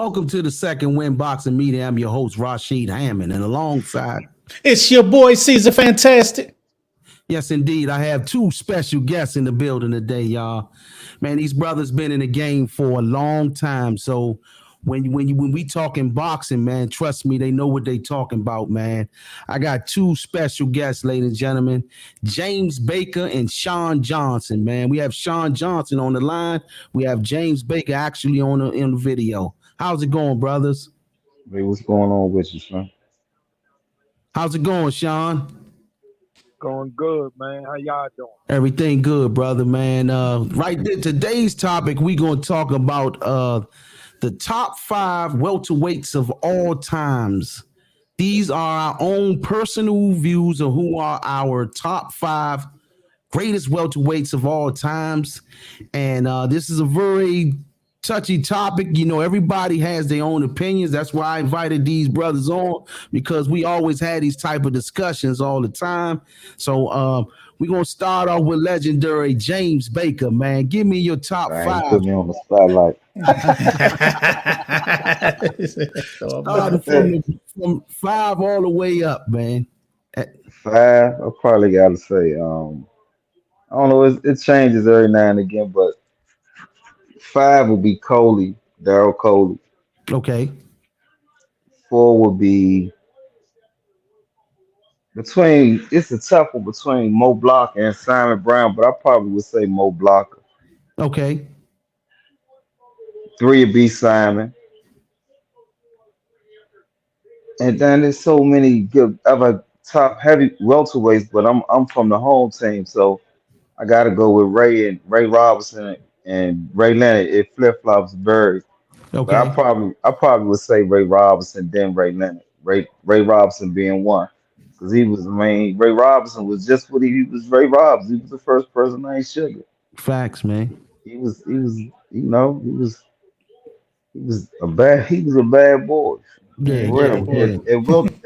Welcome to the second Win Boxing Meeting. I'm your host, Rashid Hammond, and alongside, it's your boy Caesar Fantastic. yes, indeed, I have two special guests in the building today, y'all. Man, these brothers been in the game for a long time, so when we talking boxing, man, trust me, they know what they talking about, man. I got two special guests, ladies and gentlemen, James Baker and Sean Johnson, man. We have Sean Johnson on the line. We have James Baker actually on the video. How's it going, brothers? Hey, what's going on with you, son? How's it going, Sean? Going good, man. How y'all doing? Everything good, brother, man. Right there, today's topic, we gonna talk about the top 5 welterweights of all times. These are our own personal views of who are our top 5 greatest welterweights of all times. And this is a very touchy topic. You know, everybody has their own opinions. That's why I invited these brothers on, because we always had these type of discussions all the time. So we're going to start off with legendary James Baker, man. Give me your top 5. Put me on the spotlight. From 5 all the way up, man. 5, I probably got to say, I don't know, it changes every now and again, but 5 would be Coley, Daryl Coley. Okay. 4 would be it's a tough one between Mo Blocker and Simon Brown, but I probably would say Mo Blocker. Okay. 3 would be Simon. And then there's so many good other top heavy welterweights, but I'm from the home team, so I gotta go with Ray Robinson and Ray Leonard. It flip flops very. Okay. But I probably would say Ray Robinson, then Ray Leonard. Ray Robinson being one. Because Ray Robinson was just what he was. Ray Robinson. He was the first person I ain't sugar. Facts, man. He was a bad boy. Yeah.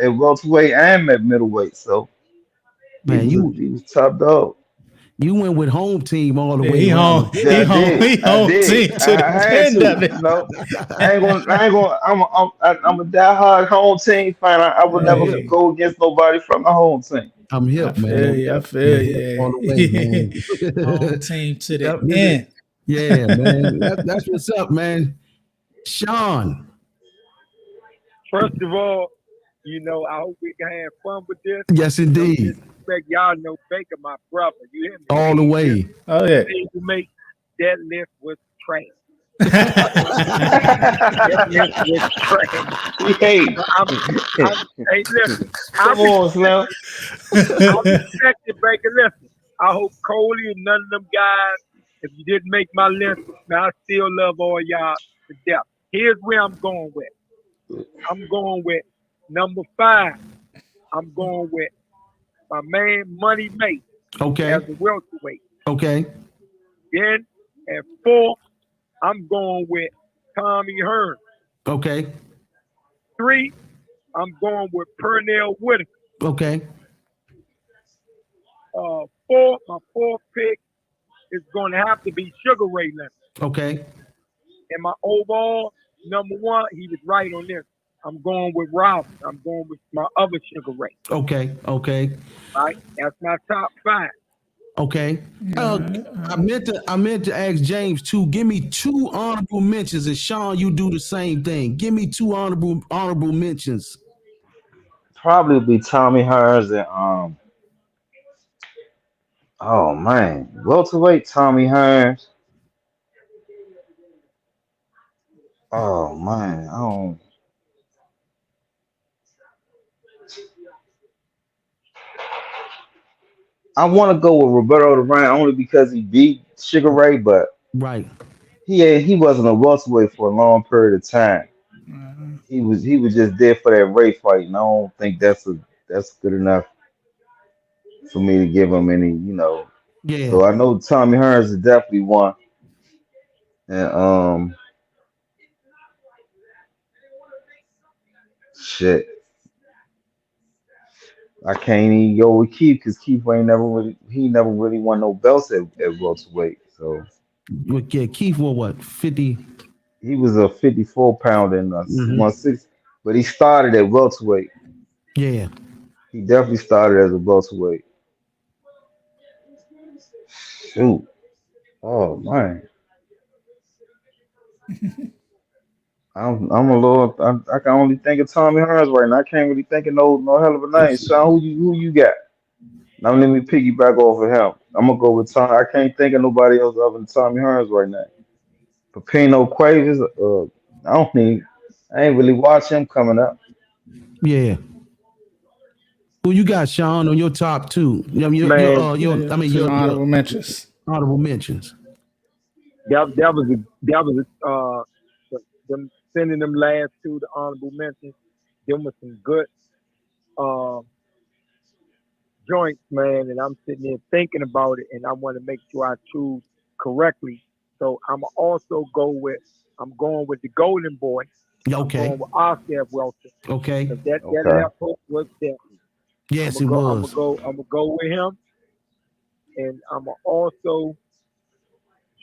At welterweight and at middleweight. So Man, he was top dog. You went with home team all the way. He home team to the end of it. No, I ain't gonna. I'm a diehard home team fan. I would never go against nobody from the home team. I'm hip, man. I feel you. All the way, man. Home team to the end. Yeah, man. That's what's up, man. Sean. First of all, I hope we can have fun with this. Yes, indeed. Y'all know Baker, my brother. You hear me? All the way. Oh yeah. To make that list was trash. That list was trash. Hey, listen. Come on, Slim. I'm respecting Baker. Listen, I hope Coley and none of them guys. If you didn't make my list, man, I still love all y'all to death. Here's where I'm going with. I'm going with number 5. I'm going with my man Money Mate. Okay. As a welterweight. Okay. Then at 4, I'm going with Tommy Hearns. Okay. 3, I'm going with Pernell Whitaker. Okay. 4, my 4th pick is going to have to be Sugar Ray Leonard. Okay. And my overall number 1, he was right on this. I'm going with Robin. I'm going with my other Sugar Ray. Okay. All right. That's my top 5. Okay. I meant to ask James too. Give me 2 honorable mentions, and Sean, you do the same thing. Give me 2 honorable mentions. Probably would be Tommy Hearns and oh man, welterweight Tommy Hearns. Oh man, I want to go with Roberto Duran only because he beat Sugar Ray, but Right. he wasn't a welterweight for a long period of time. He was just there for that Ray fight, and I don't think that's good enough for me to give him any, Yeah. So I know Tommy Hearns is definitely one, and shit. I can't even go with Keith because Keith never really won no belts at welterweight. So Yeah, Keith, what 50? he was a 54 pounder in Mm-hmm. 160, but he started at welterweight. Yeah. He definitely started as a welterweight. Shoot. Oh man. I'm a little. I can only think of Tommy Hearns right now. I can't really think of no hell of a name. Sean, who you got? Now let me piggyback off of him. I'm gonna go with Tom. I can't think of nobody else other than Tommy Hearns right now. Pepino Cuevas. I don't need. I ain't really watch him coming up. Yeah. Who you got, Sean, on your top two? I mean, Man, Yeah, two your honorable mentions. honorable mentions. that was them sending them last two the honorable mentions. Them was some good uh, joints, man. And I'm sitting there thinking about it, and I want to make sure I choose correctly. So I'm going with the Golden Boy. I'm Okay. going with Oscar Welter Okay. because that Okay. left hook was deadly. Yes, it was. I'm gonna go with him, and I'm gonna also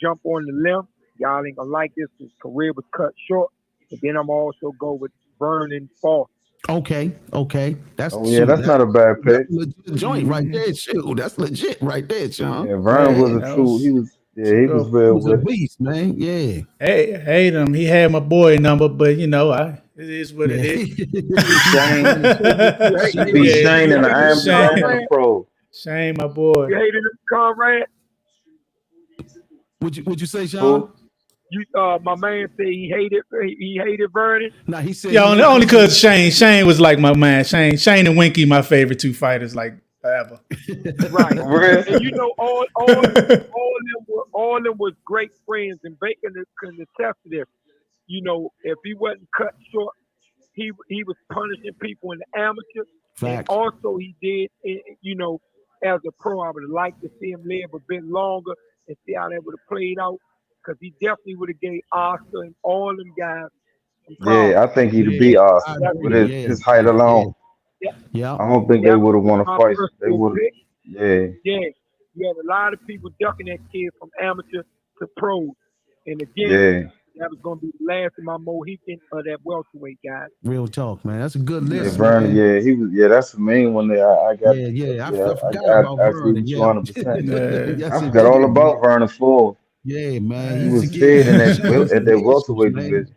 jump on the limb. Y'all ain't gonna like this. His career was cut short. And then I'm also go with Vernon Foster. Okay. Okay. That's Oh yeah, shoot. that's not a bad That's pick. a legit joint right Mm-hmm. there. Shoot. That's legit right there, Sean. Yeah, Vern Hey, was a that true. He was was. to Yeah, he was go. He real was a with it. beast, man. Yeah. Hey, hate him. He had my boy number, but it is what it Yeah. is. He beat Shane. You He hated beat him? Shane. Shane You in the hated him, amateur and Shame, the Conrad? pro. shame, my boy. You hated him, Conrad? Would you say, Sean? Who? My man said he hated Vernon. No, he said Yeah, he only hated because Shane was like my man. Shane and Winky, my favorite two fighters, like forever. Right. For real? And all them was great friends, and Bacon can attest to this. If he wasn't cut short, he was punishing people in the amateur, and facts. also he did, as a pro. I would have liked to see him live a bit longer and see how that would have played out, because he definitely would have gave Oscar and all them guys some Yeah, problems. I think he'd Yeah, beat I Oscar That's with agree. Yeah, his height yeah, yeah. alone. that, Yeah. I don't think they that would was have just won a my fight. They personal would. pick. Yeah, Yeah, you had a lot of people ducking that kid from amateur to pros, and again, yeah, that was going to be the last of my Mohican of that welterweight guy. Real talk, man. That's a good yeah. list, Vernon. man. Yeah, he was. Yeah, that's the main one there. I got. Yeah, yeah. Yeah, I forgot about I agree Vernon. with you Yeah. 100%. Yeah. I Yes, forgot all indeed, man. about Vernon Ford. Yeah, man. He He used to was give fed in people shivers at and that issues, welterweight man. division.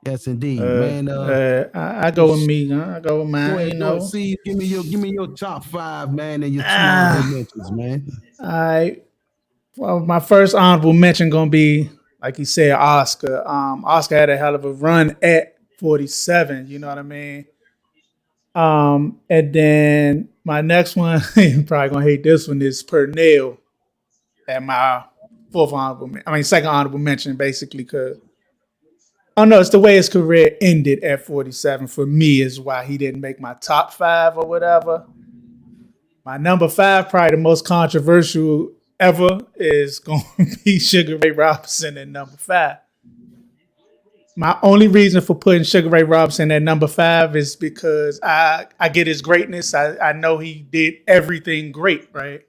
Yes, indeed, man. I go with me. I go with Go mine. ahead, go ahead. See, give me your top five, man, and your two honorable Ah, mentions, man. I well, my first honorable mention gonna be like he said, Oscar. Oscar had a hell of a run at 47. You know what I mean? And then my next one, you're probably gonna hate this one, is Pernell at my second honorable mention, basically, because oh no, it's the way his career ended at 47 for me is why he didn't make my top five or whatever. My number five, probably the most controversial ever, is going to be Sugar Ray Robinson at number five. My only reason for putting Sugar Ray Robinson at number five is because I get his greatness. I know he did everything great, right?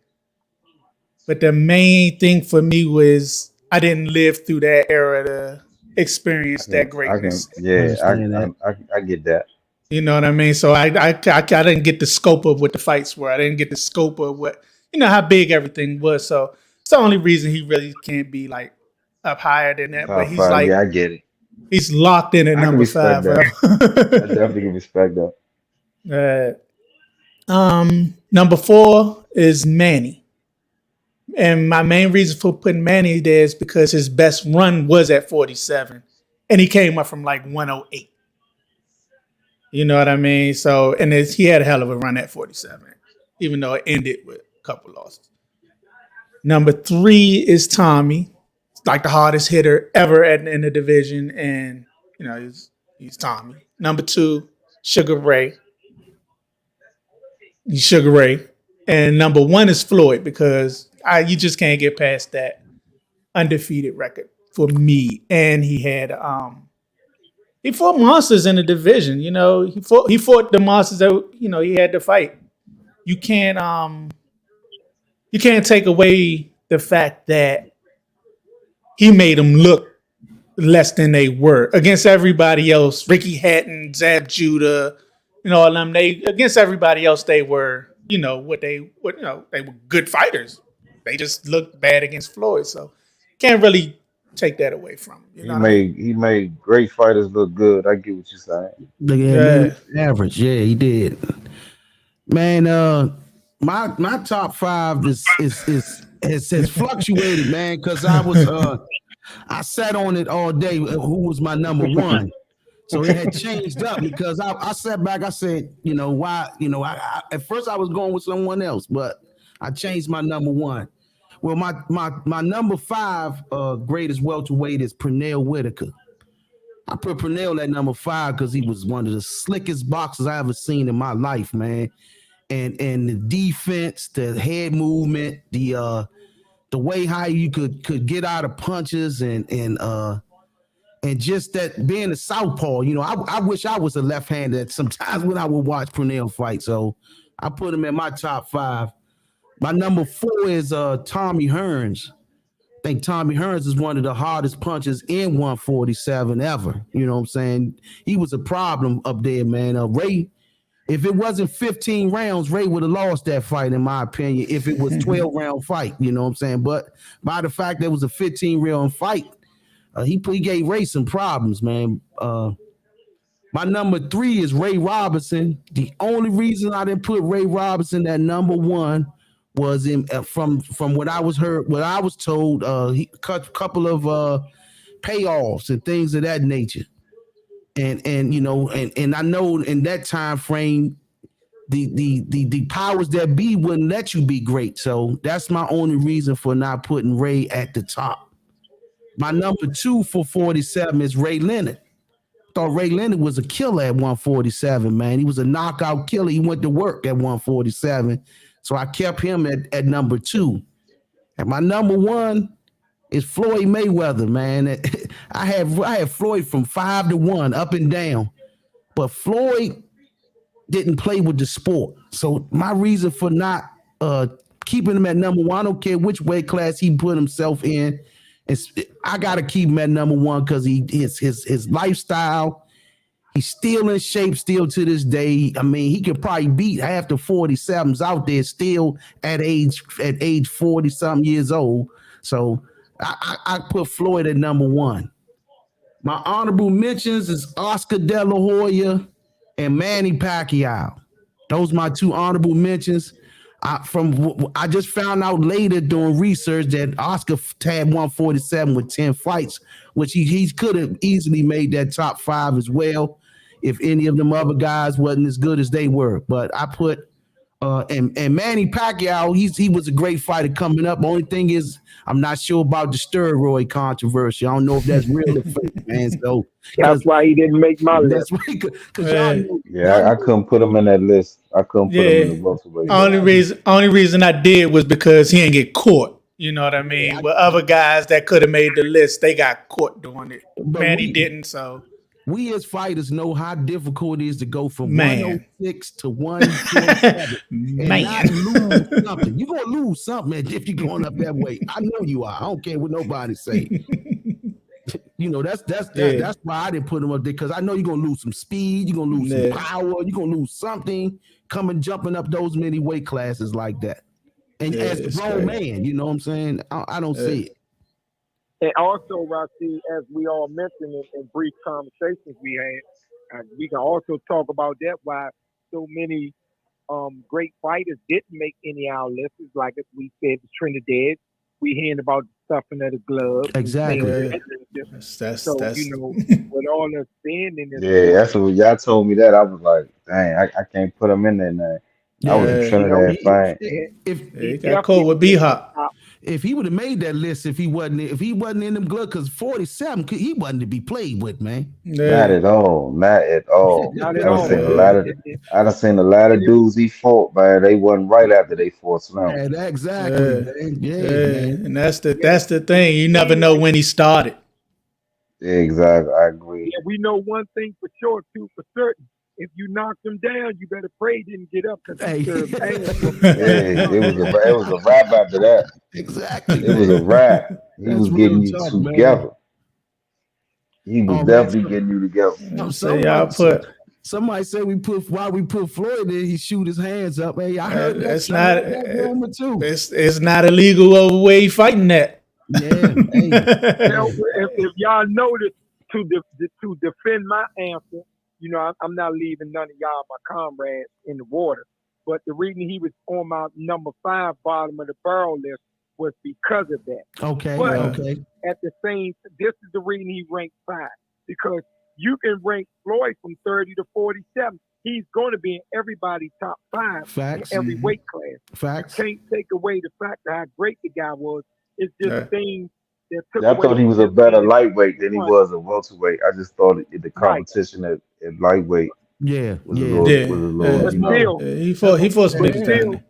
But the main thing for me was I didn't live through that era to experience that greatness. Yeah, Understand that. I get that. You know what I mean? So I didn't get the scope of what the fights were. I didn't get the scope of what, how big everything was. So it's the only reason he really can't be like up higher than that. But Top five. Yeah, I get it. he's locked in at I can number respect five. that. I definitely can respect that. Number four is Manny. And my main reason for putting Manny there is because his best run was at 47. And he came up from like 108. You know what I mean? So, and he had a hell of a run at 47, even though it ended with a couple losses. Number three is Tommy. It's like the hardest hitter ever in the division. And, he's Tommy. Number two, Sugar Ray. He's Sugar Ray. And number one is Floyd because you just can't get past that undefeated record for me. And he fought monsters in the division. He fought the monsters that he had to fight. You can't take away the fact that he made him look less than they were against everybody else. Ricky Hatton, Zab Judah, all them. They against everybody else, they were, they were good fighters. They just looked bad against Floyd, so can't really take that away from him. You He know what I mean? made great fighters look good. I get what you're saying. Yeah, man, Yeah. average. Yeah, he did. Man, my top five has fluctuated, man, because I sat on it all day. Who was my number one? So it had changed up because I sat back. I said, why? At first I was going with someone else, but I changed my number one. Well, my number five greatest welterweight is Pernell Whitaker. I put Pernell at number five because he was one of the slickest boxers I ever seen in my life, man. And the defense, the head movement, the way how you could get out of punches and just that being a southpaw. I wish I was a left-handed sometimes when I would watch Pernell fight. So I put him in my top five. My number four is Tommy Hearns. I think Tommy Hearns is one of the hardest punchers in 147 ever. You know what I'm saying? He was a problem up there, man. Ray, if it wasn't 15 rounds, Ray would have lost that fight, in my opinion, if it was 12-round fight. You know what I'm saying? But by the fact that it was a 15-round fight, he gave Ray some problems, man. My number three is Ray Robinson. The only reason I didn't put Ray Robinson at number one was from what I was told, he cut a couple of payoffs and things of that nature. And I know in that time frame, the powers that be wouldn't let you be great. So that's my only reason for not putting Ray at the top. My number two for 47 is Ray Leonard. Thought Ray Leonard was a killer at 147, man. He was a knockout killer. He went to work at 147. So I kept him at number two. And my number one is Floyd Mayweather, man. I had Floyd from 5-1 up and down. But Floyd didn't play with the sport. So my reason for not keeping him at number one, I don't care which weight class he put himself in, I got to keep him at number one because his lifestyle, he's still in shape still to this day. I mean, he could probably beat half the 47s out there still at age 40-something years old. So I put Floyd at number one. My honorable mentions is Oscar De La Hoya and Manny Pacquiao. Those are my two honorable mentions. I just found out later doing research that Oscar had 147 with 10 fights, which he could have easily made that top five as well if any of them other guys wasn't as good as they were. But I put and Manny Pacquiao, he was a great fighter coming up. Only thing is, I'm not sure about the steroid controversy. I don't know if that's real or fake, man. So that's why he didn't make my list. I couldn't put him in that list. I couldn't put him in the welterweight. Only reason I did was because he didn't get caught. You know what I mean? Yeah, other guys that could have made the list, they got caught doing it. Manny didn't, so. We as fighters know how difficult it is to go from 106 to 147 and not lose something. You're going to lose something if you're going up that way. I know you are. I don't care what nobody say. That's why I didn't put him up there, because I know you're going to lose some speed. You're going to lose some power. You're going to lose something jumping up those many weight classes like that. And as a grown man, you know what I'm saying? I don't see it. And also, Rashid, as we all mentioned in brief conversations we had, we can also talk about that, why so many great fighters didn't make any of our lists. Like we said, the Trinidad, we hearing about the stuffing of the glove. Exactly. That's with all us being in this. Yeah, that's what y'all told me that. I was like, dang, I can't put him in there now. I was a Trinidad fan. He got caught with B-Hop. If he would have made that list, if he wasn't in them gloves, because 47, he wasn't to be played with, man. Yeah. Not at all. I done seen a lot of dudes he fought, man. They wasn't right after they fought round. Yeah, exactly. Man. Man. And that's the thing. You never know when he started. Yeah, exactly. I agree. Yeah, we know one thing for sure, too, for certain. If you knocked him down, you better pray he didn't get up, because it was a wrap after that. Exactly. It was a wrap. He was getting you together. he was Oh man, definitely getting you together. So y'all put somebody said we put Floyd in. He shoot his hands up. Hey, I heard that. it's I not heard that rumor too. it's not illegal over where he fighting that. Yeah. Hey. Now, if y'all notice, to defend my answer, I'm not leaving none of y'all, my comrades, in the water. But the reason he was on my number 5 bottom of the barrel list was because of that. Okay. But Okay. at the same, this is the reason he ranked 5, because you can rank Floyd from 30 to 47. He's going to be in everybody's top 5 Facts. in every weight class. Facts. Can't take away the fact of how great the guy was. It's just things that took Yeah, I away thought he from was a him better being lightweight than he one. was a welterweight. I just thought the Right. competition at lightweight Yeah. was Yeah. a little, But you know. still, he fought some but big still, guys.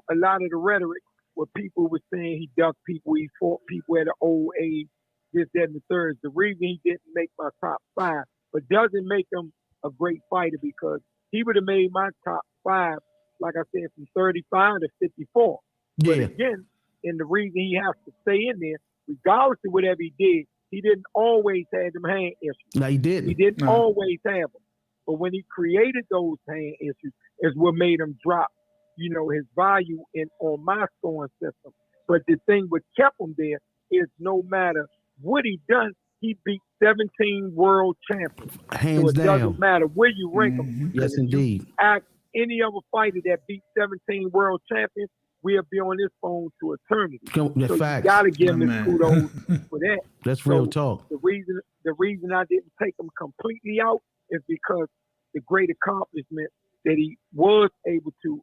a lot of the rhetoric where people were saying he ducked people, he fought people at an old age, this, that, and the third. The reason he didn't make my top 5, but doesn't make him a great fighter, because he would have made my top 5, like I said, from 35 to 54. But Yeah. again, and the reason he has to stay in there, regardless of whatever he did, he didn't always have them hand issues. No, he didn't. He didn't always have them. But when he created those hand issues, is what made him drop, his value on my scoring system. But the thing what kept him there is no matter what he done, he beat 17 world champions. Hands so it down. doesn't matter where you rank him. Yes, indeed. Ask any other fighter that beat 17 world champions, we'll be on this phone to eternity. So facts. you gotta give him his kudos for that. That's real talk. The reason I didn't take him completely out is because the great accomplishment that he was able to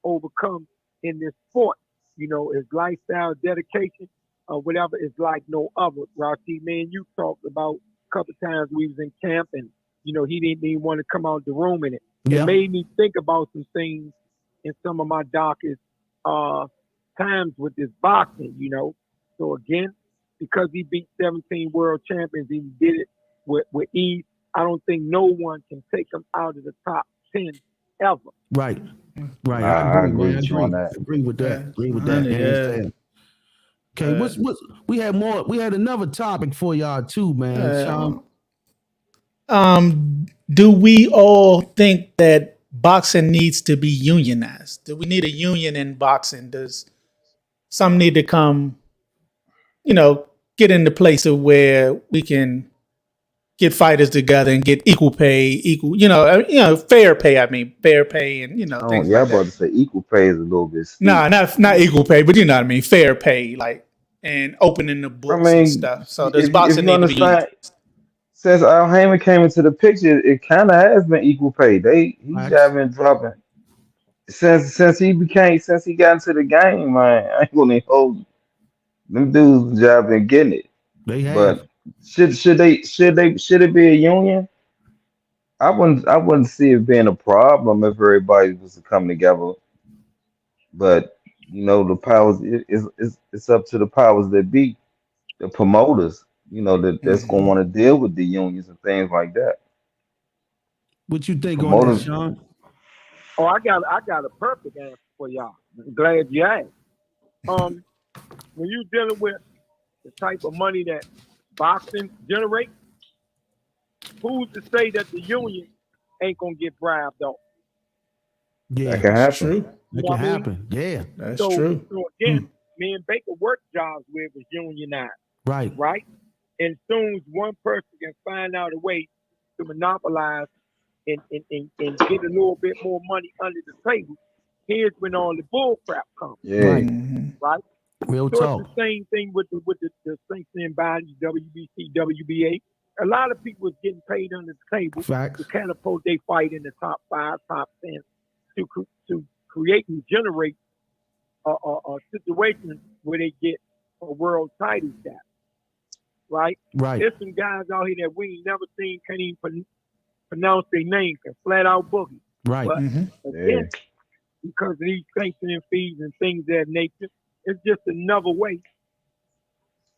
overcome in this sport, his lifestyle, dedication, whatever, is like no other. Rashi, man, you talked about a couple times we was in camp, and he didn't even want to come out the room in it. Yeah. It made me think about some things in some of my darkest times with this boxing. So again, because he beat 17 world champions, he did it with ease. I don't think no one can take him out of the top 10 ever. Right. Right. I I agree with you on that. Agree with that. Yeah. Agree with that. Yeah. Hands down. Okay, what's we had more? We had another topic for y'all too, man. Sean, do we all think that boxing needs to be unionized? Do we need a union in boxing? Does some need to come, get into place of where we can get fighters together and get equal pay, fair pay. I mean, fair pay, and things I'm like about that. to say equal pay is a little bit steep. No, not equal pay, but you know what I mean, fair pay, like, and opening the books and stuff. So does boxing need to be unionized? Since Al Heyman came into the picture, it kind of has been equal pay. He's been dropping since he got into the game. Man, I ain't gonna hold you. Them dudes job been getting it. They have. But should it be a union? I wouldn't see it being a problem if everybody was to come together. But the powers, it's up to the powers that be, the promoters. That's gonna want to deal with the unions and things like that. What you think on Promoters. that, Sean? Oh, I got a perfect answer for y'all. I'm glad you asked. When you're dealing with the type of money that boxing generates, who's to say that the union ain't gonna get bribed off? Yeah, That can happen. True. that can happen. Yeah, That's So true. again, me and Baker worked jobs where it was unionized, right. And soon as one person can find out a way to monopolize and get a little bit more money under the table, here's when all the bull crap comes. Yeah. Right? Real So talk. it's the same thing with the sanctioning bodies, WBC, WBA. A lot of people is getting paid under the table Facts. to catapult they fight in the top 5, top 10, to create and generate a situation where they get a world title shot. Right? Right. There's some guys out here that we ain't never seen, can't even pronounce their name, can flat out boogie. Right. But again, because of these sanctioning fees and things of that nature, it's just another way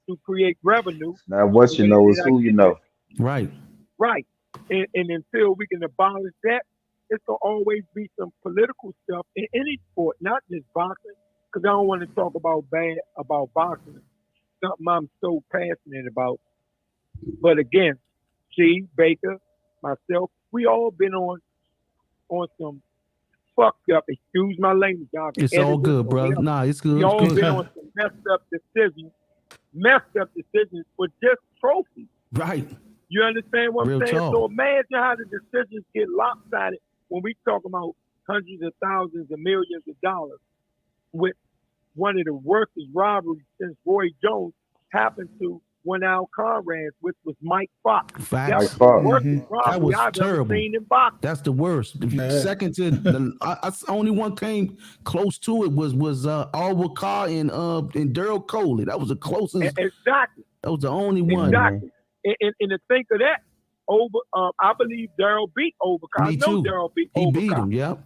to create revenue. Now what you know is who you know. Right. Right. And until we can abolish that, it's going to always be some political stuff in any sport, not just boxing, because I don't want to talk about boxing, something I'm so passionate about. But again, she, Baker, myself, we all been on some fucked up. Excuse my language, y'all can It's edit all this good, or brother. whatever. Nah, it's We good. It's all been good. on some messed up decisions for just trophies. Right. You understand what Real I'm saying? talk. So imagine how the decisions get lopsided when we talk about hundreds of thousands and millions of dollars with one of the worst robberies since Roy Jones happened to one of our comrades, which was Mike Fox. That Facts. Mike was the Fox. worst That robbery was I've ever terrible. seen in boxing. That's the worst. Yeah. Second to the only one came close to it was Albert Carr and Daryl Coley. That was the closest. Exactly. That was the only one. Exactly. And to think of that, I believe Daryl beat Overcott. Me I know too. Daryl beat He Overcott. beat him. Yep.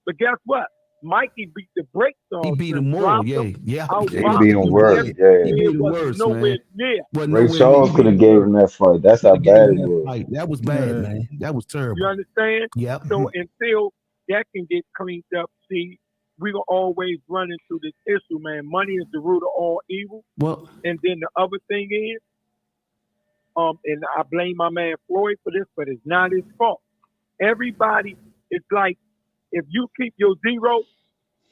But guess what? Mikey beat the brakes off He beat him, him more. dropped Yeah. him, Yeah. He outboxed beat him. him worse. He Yeah. beat It him was worse, nowhere man. near. Wasn't Ray nowhere Charles near. could have gave him that fight. That's how Coulda gave bad him it that was. fight. That was bad, Yeah. man. That was terrible. You understand? Yep. So until that can get cleaned up, see, we're going to always run into this issue, man. Money is the root of all evil. Well, And then the other thing is, and I blame my man Floyd for this, but it's not his fault. Everybody, it's like if you keep your zero,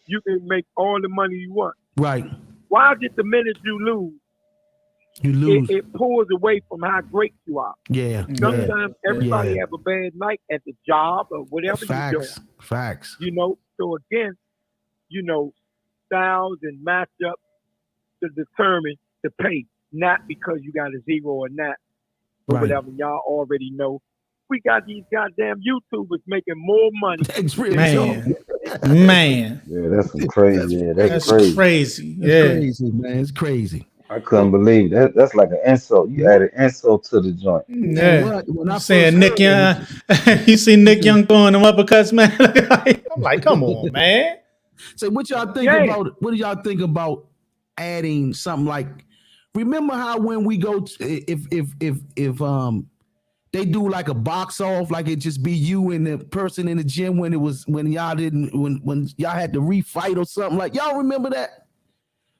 you can make all the money you want. right. Why did the minute you lose, You lose. it pulls away from how great you are? Yeah. Sometimes everybody Yeah. have a bad night at the job or whatever you're doing. Facts. You know, so again, styles and matchups to determine the pay, not because you got a zero or not, or Right. whatever. Y'all already know. We got these goddamn YouTubers making more money. Thanks, real Man. talk. Man. Yeah, that's some crazy. Yeah, That's crazy. crazy. It's Yeah. crazy, man. It's crazy. I couldn't believe that. That's like an insult. You added insult to the joint. Yeah. When I Saying first Nick Young, you see Nick Young throwing them uppercuts, man. I'm like, come on, man. So what y'all think about? What do y'all think about adding something like? Remember how when we go to, if they do like a box off, like it just be you and the person in the gym when y'all didn't when y'all had to refight or something like y'all remember that?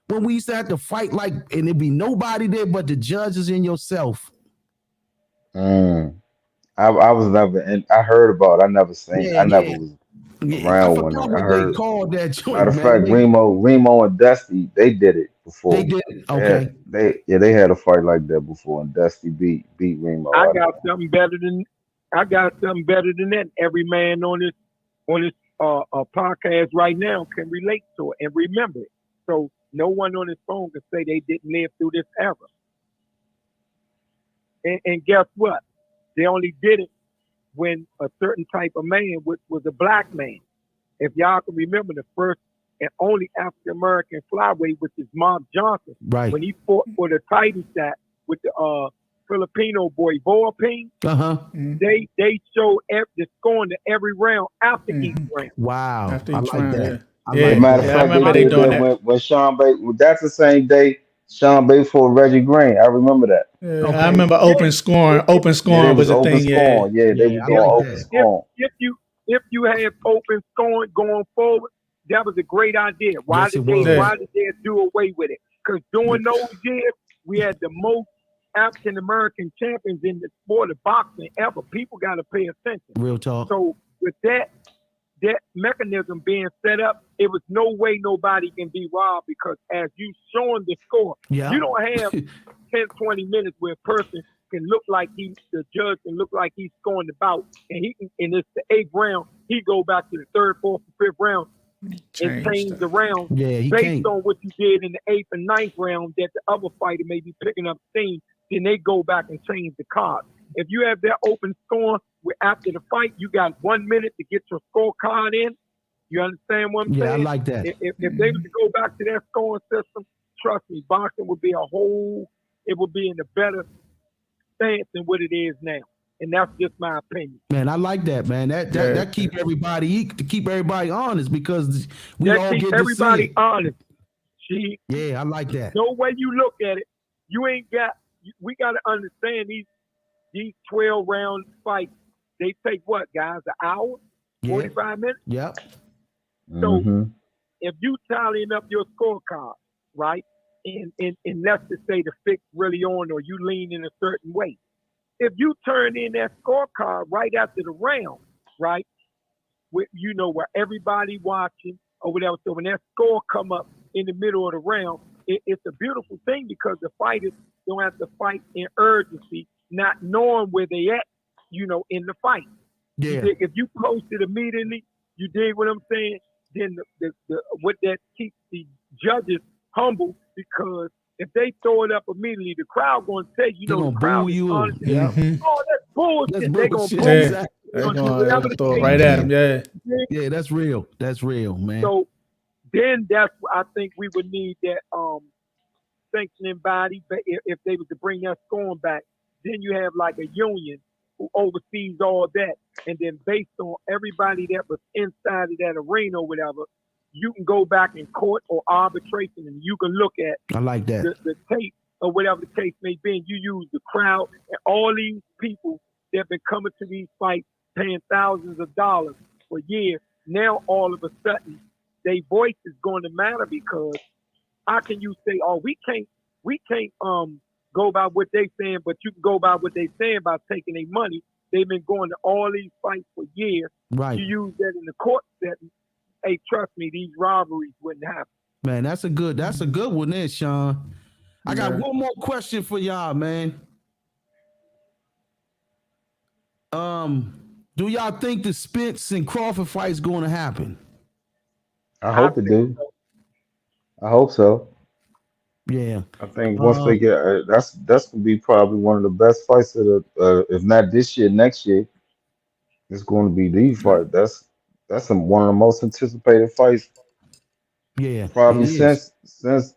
When we used to have to fight like and there'd be nobody there but the judges and yourself. I was never, and I heard about it. I never seen. I never was I around when forgot I what they heard. called that joint, Matter of man. fact, Remo and Dusty, they did it before. They did it. Okay. They had a fight like that before, and Dusty beat Remo. I got something better than that. Every man on this podcast right now can relate to it and remember it. So no one on his phone can say they didn't live through this era. And guess what? They only did it when a certain type of man, which was a black man. If y'all can remember the first and only African American flyweight, which is Mark Johnson, Right. when he fought for the title shot with the Filipino boy Boaping, they showed the scoring to every round after each round. Wow. After I each like round, that. yeah. Matter of I fact, remember they they did doing that that. when Sean Bay. That's the same day Sean Bay fought Reggie Green. I remember that. Yeah, I remember open scoring. Open scoring It was a open thing. scoring. Yeah, they was I doing like open that. scoring. If you had open scoring going forward, that was a great idea. Why Yes, did it was. they do away with it? Because during those years, we had the most African American champions in the sport of boxing ever. People got to pay attention. Real talk. So with that mechanism being set up, it was no way nobody can be robbed because as you showing the score, you don't have 10, 20 minutes where a person can look like the judge can look like he's scoring the bout, and it's the 8th round, he go back to the 3rd, 4th, and 5th round and change the round based on what you did in the 8th and 9th round that the other fighter may be picking up steam, then they go back and change the card. If you have that open score where after the fight you got 1 minute to get your scorecard in, you understand what I'm saying? Yeah, I like that. If they were to go back to that scoring system, trust me, boxing would be it would be in a better stance than what it is now. And that's just my opinion. Man, I like that, man. That keep everybody to keep everybody honest because we all get to everybody see it. honest. Yeah, I like that. No way you look at it, we got to understand these 12 round fights. They take what, guys? An hour, 45 minutes. Yep. So if you tallying up your scorecard, right? and let's just say the fix really on, or you lean in a certain way. If you turn in that scorecard right after the round, right, with where everybody watching or whatever, so when that score come up in the middle of the round, it's a beautiful thing because the fighters don't have to fight in urgency, not knowing where they at, in the fight. Yeah. If you post it immediately, you dig what I'm saying? Then what that keeps the judges humble, because if they throw it up immediately, the crowd going to tell you, They're the gonna crowd boo is you. honest. Yeah. Oh, that's bullshit. That's They're going to bullshit. boo Yeah, you. Exactly. they're Gonna do going whatever to the throw it case right at him. Yeah, is. Yeah, that's real. That's real, man. So then I think we would need that sanctioning body. But if they were to bring that scoring back, then you have like a union who oversees all that, and then based on everybody that was inside of that arena or whatever, you can go back in court or arbitration, and you can look at I like that. the tape or whatever the case may be. And you use the crowd and all these people that have been coming to these fights, paying thousands of dollars for years. Now all of a sudden, their voice is going to matter, because how can you say, oh, we can't go by what they saying, but you can go by what they saying by taking their money. They've been going to all these fights for years. Right. You use that in the court setting. Hey, trust me, these robberies wouldn't happen. Man, that's a good one there, Sean. I got one more question for y'all, man. Do y'all think the Spence and Crawford fight is going to happen? I hope it do. I hope so. Yeah. I think once they get that's gonna be probably one of the best fights of the if not this year, next year. It's going to be the fight. That's one of the most anticipated fights Yeah, probably it is. since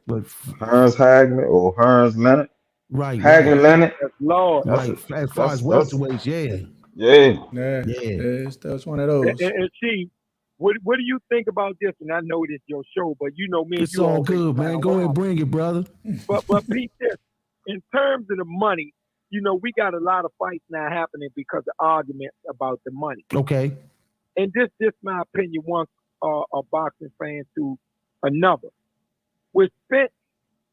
But Hearns Hagler or Hearns Leonard. right. Hagler Leonard. That's Lord. That's Right. a, As far as that's welterweights, yeah. yeah. Yeah. That's one of those. And Chief, what do you think about this? And I know this your show, but me and It's you all always good, man. Go ahead and bring it, brother. But Pete, this, in terms of the money, we got a lot of fights now happening because of arguments about the money. Okay. And this my opinion, one a boxing fan to another. With Spence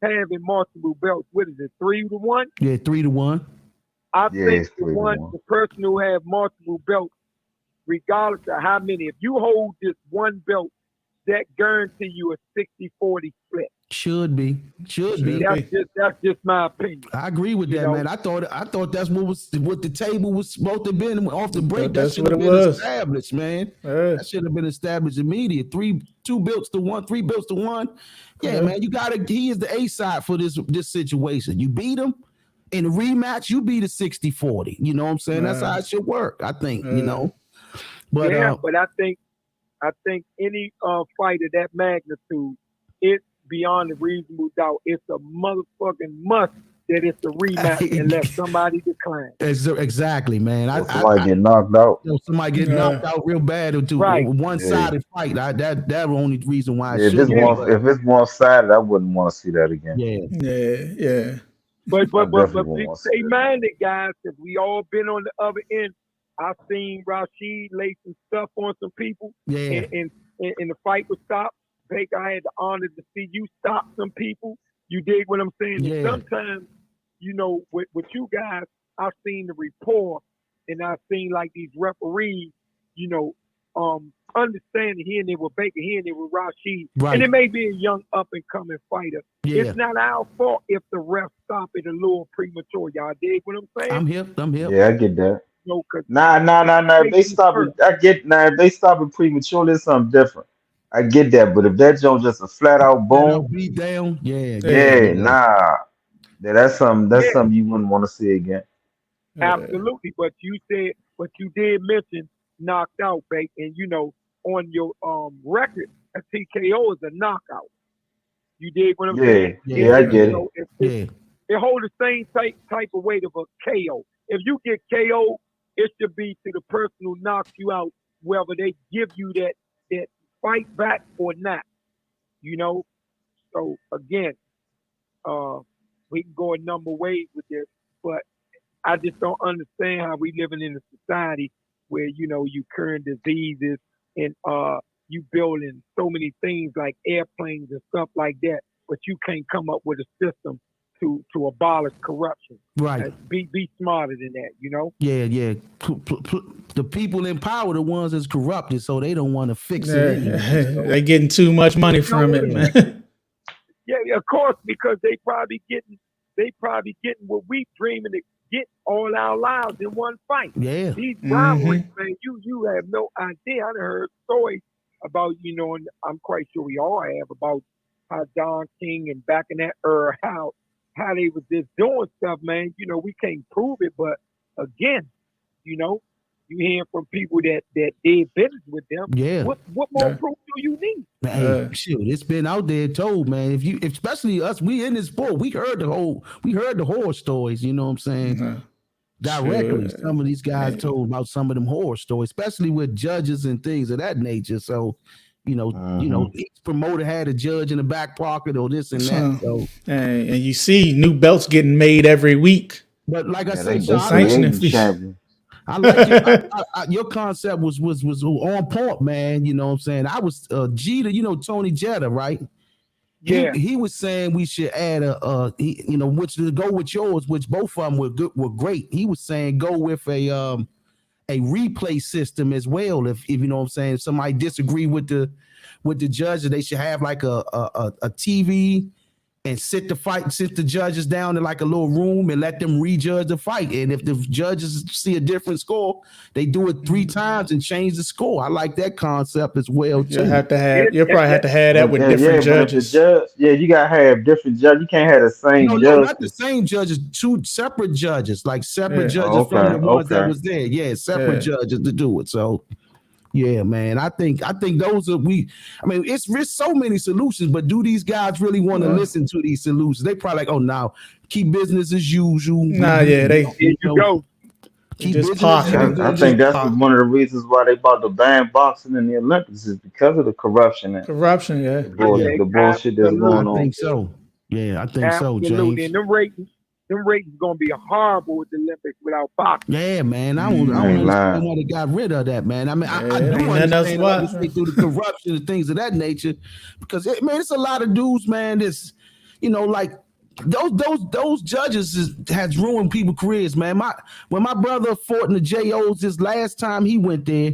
having multiple belts, what is it, 3-1? Yeah, 3-1. I Yeah, think it's 3-1. the person who have multiple belts, regardless of how many, if you hold this one belt, that guarantee you a 60-40 split. Should be. That's just my opinion. I agree with that, man. I thought that's what the table was supposed to be off the break. That That's should what have it been was. established, man. That should have been established immediate. 2 belts to 1, 3 belts to 1. Yeah, man. He is the A side for this situation. You beat him in a rematch, you beat a 60-40. You know what I'm saying? That's how it should work, I think, But but I think any fight of that magnitude, it's beyond a reasonable doubt. It's a motherfucking must that it's a rematch unless somebody declines. Exactly, man. Somebody get knocked out. Somebody get knocked out real bad into one-sided fight. That was the only reason why if it's one-sided, I wouldn't want to see that again. Yeah. But definitely stay minded, guys, because we all been on the other end. I've seen Rashid lay some stuff on some people, and the fight was stopped. Baker, I had the honor to see you stop some people. You dig what I'm saying? Yeah. And sometimes, with you guys, I've seen the rapport, and I've seen like these referees, understanding here and there with Baker, here and there with Rashid. Right. And it may be a young up-and-coming fighter. Yeah. It's not our fault if the refs stop it a little premature. Y'all dig what I'm saying? I'm hip. Yeah, I get that. No, Nah. If they stop it, if they stop it prematurely, it's something different. I get that, but if that joint just a flat out boom, beat down, nah. Yeah, that's something you wouldn't want to see again. Absolutely. But you did mention knocked out, Bake, and on your record, a TKO is a knockout. You dig what I'm saying? Yeah, I get it. It holds the same type of weight of a KO. If you get KO, it should be to the person who knocks you out, whether they give you that fight back or not. So again, we can go a number of ways with this, but I just don't understand how we living in a society where you curing diseases and you building so many things like airplanes and stuff like that, but you can't come up with a system to abolish corruption. Right. Be smarter than that, you know? Yeah. The people in power, the ones that's corrupted, so they don't want to fix it anyway. So. They're getting too much money from it, man. Yeah, of course, because they probably getting what we dreaming to get all our lives in one fight. Yeah. These rivalries, man, you have no idea. I done heard stories about, you know, and I'm quite sure we all have, about how Don King and back in that era, how they was just doing stuff, man. You know, we can't prove it, but again, you know, you hear from people that did business with them. Yeah. What more proof do you need? Hey, shoot, it's been out there told, man. Especially us, we in this sport, we heard the horror stories, you know what I'm saying? Directly. Some of these guys told about some of them horror stories, especially with judges and things of that nature. So, you know, each promoter had a judge in the back pocket or this and that. So, and you see new belts getting made every week. But like I said, I like your concept was on point, man. You know what I'm saying? I was Jeter, you know, Tony Jetta, right? Yeah. He was saying we should add which to go with yours, which both of them were great. He was saying go with a replay system as well. If you know what I'm saying, if somebody disagree with the judge, they should have like a TV and sit the judges down in like a little room and let them rejudge the fight. And if the judges see a different score, they do it 3 times and change the score. I like that concept as well too. You'll probably have to have that with different judges. You gotta have different judges. You can't have the same judge. No, not the same judges. 2 separate judges, like separate judges from the ones that was there. Yeah, separate judges to do it. So. Yeah, man. I think those are it's so many solutions, but do these guys really want to listen to these solutions? They probably like, oh, now keep business as usual. Go. Keep just business. I think that's one of the reasons why they bought the ban boxing in the Olympics is because of the corruption. The bullshit that's going on. I think so. Yeah, I think Absolutely. so, James. And them ratings gonna be horrible with the Olympics without boxing. Yeah, man. I don't understand why they got rid of that, man. I mean, I do understand why they through the corruption and things of that nature, because it's a lot of dudes, man. That's like those judges has ruined people's careers, man. When my brother fought in the JOs this last time he went there,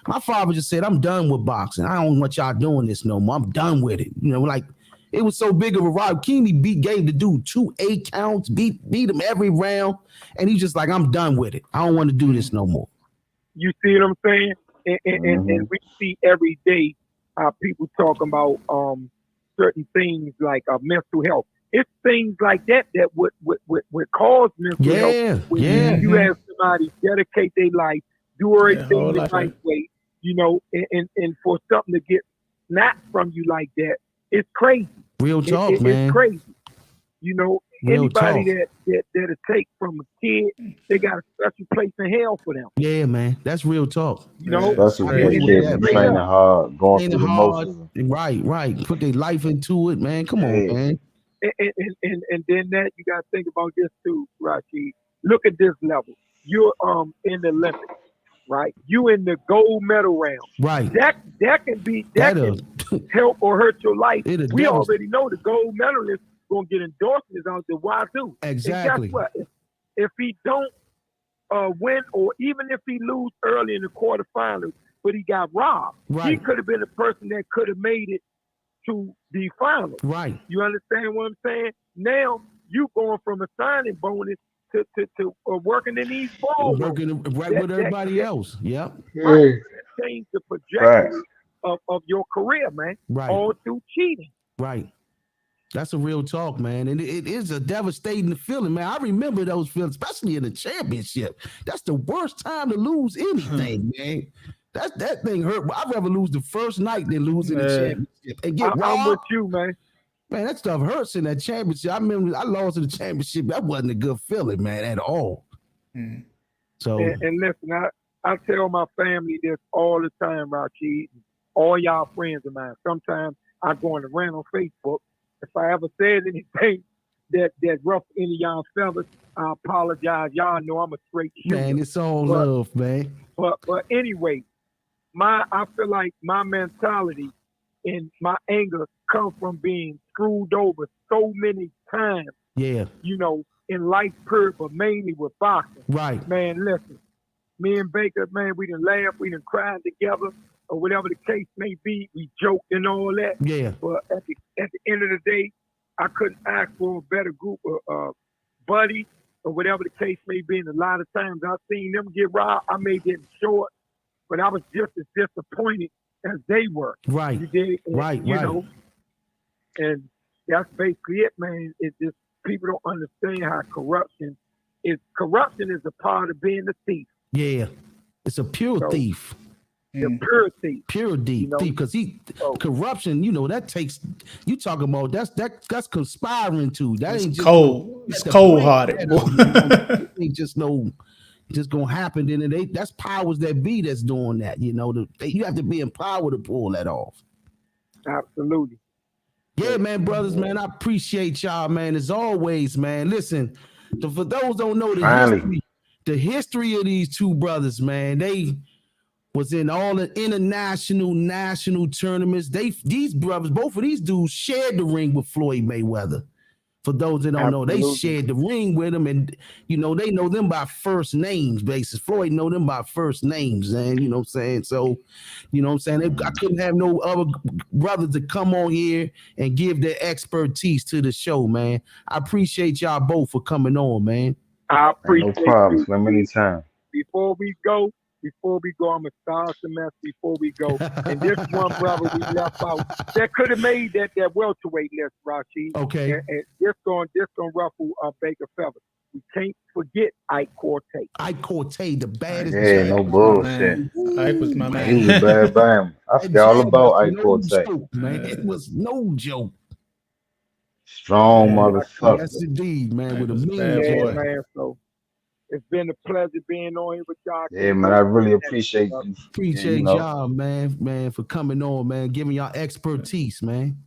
my father just said, "I'm done with boxing. I don't want y'all doing this no more. I'm done with it." Like. It was so big of a rival. Keeney gave the dude 2 8 counts, beat him every round, and he's just like, I'm done with it. I don't want to do this no more. You see what I'm saying? And we see every day people talking about certain things like mental health. It's things like that would cause mental health. When you have somebody dedicate their life, do everything the right way, and for something to get snatched from you like that, it's crazy. Real talk, man. It's crazy. Real anybody talk. that'll take from a kid, they got a special place in hell for them. Yeah, man. That's real talk. That's what they training hard, going through the motions. Right. Put their life into it, man. Come on, man. And then that you gotta think about this too, Rashid. Look at this level. You're in the Olympics. Right, you in the gold medal round. Right, that can help or hurt your life. We already know the gold medalist gonna get endorsements out the wazoo. Exactly. And guess what? If he don't win, or even if he lose early in the quarterfinals, but he got robbed, he could have been a person that could have made it to the finals. Right. You understand what I'm saying? Now you going from a signing bonus to working in these balls. Working right with everybody else. Yep. Right. Change the trajectory of your career, man. Right. All through cheating. Right. That's a real talk, man. And it is a devastating feeling, man. I remember those feelings, especially in the championship. That's the worst time to lose anything, man. That thing hurt. I'd rather lose the first night than lose in the championship. And get robbed. I'm with you, man. Man, that stuff hurts in that championship. I remember I lost in the championship. That wasn't a good feeling, man, at all. So and listen, I tell my family this all the time, Rashid, all y'all friends of mine. Sometimes I go on the rant on Facebook. If I ever said anything that rough any of y'all fellas, I apologize. Y'all know I'm a straight shooter. Man, it's all love, man. But anyway, I feel like my mentality and my anger come from being screwed over so many times, Yeah. In life period, but mainly with boxing. Right. Man, listen, me and Baker, man, we done laughed, we done cried together, or whatever the case may be. We joked and all that. Yeah. But at the end of the day, I couldn't ask for a better group of buddies, or whatever the case may be. And a lot of times I've seen them get robbed. I may get short, but I was just as disappointed as they were. Right. You did, Right. And that's basically it, man. It's just people don't understand how corruption is a part of being a thief. Yeah. It's a pure thief. The pure thief. Pure thief, because corruption, that takes, you talking about that's conspiring too. That ain't just cold. It's cold hearted. It ain't just gonna happen. Then that's powers that be that's doing that. You have to be in power to pull that off. Absolutely. Yeah, man, brothers, man, I appreciate y'all, man. As always, man. Listen, for those don't know the history of these two brothers, man, they was in all the international, national tournaments. These brothers, both of these dudes shared the ring with Floyd Mayweather. For those that don't know, they shared the ring with him, and they know them by first names basis. Floyd know them by first names, and you know what I'm saying. So, I couldn't have no other brothers to come on here and give their expertise to the show, man. I appreciate y'all both for coming on, man. I appreciate no problems, man. Anytime. Before we go, I'm gonna start some mess before we go. And this one brother we left out that could have made that welterweight list, Rashid. Okay. And this going ruffle Baker feathers. We can't forget Ike Cortez. Ike Cortez, the baddest. Yeah, no bullshit. Ike was my man. He was a bad bam. I forgot all about Ike Cortez. Man, it was no joke. Strong motherfucker. Yes, indeed, man. With a mean boy. Man. So it's been a pleasure being on here with y'all. Yeah, man, I really appreciate you. Appreciate y'all, man, for coming on, man, giving y'all expertise, man.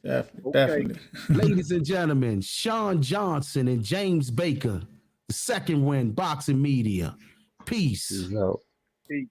Definitely. Ladies and gentlemen, Sean Johnson and James Baker, the second win, Boxing Media. Peace. No. Peace.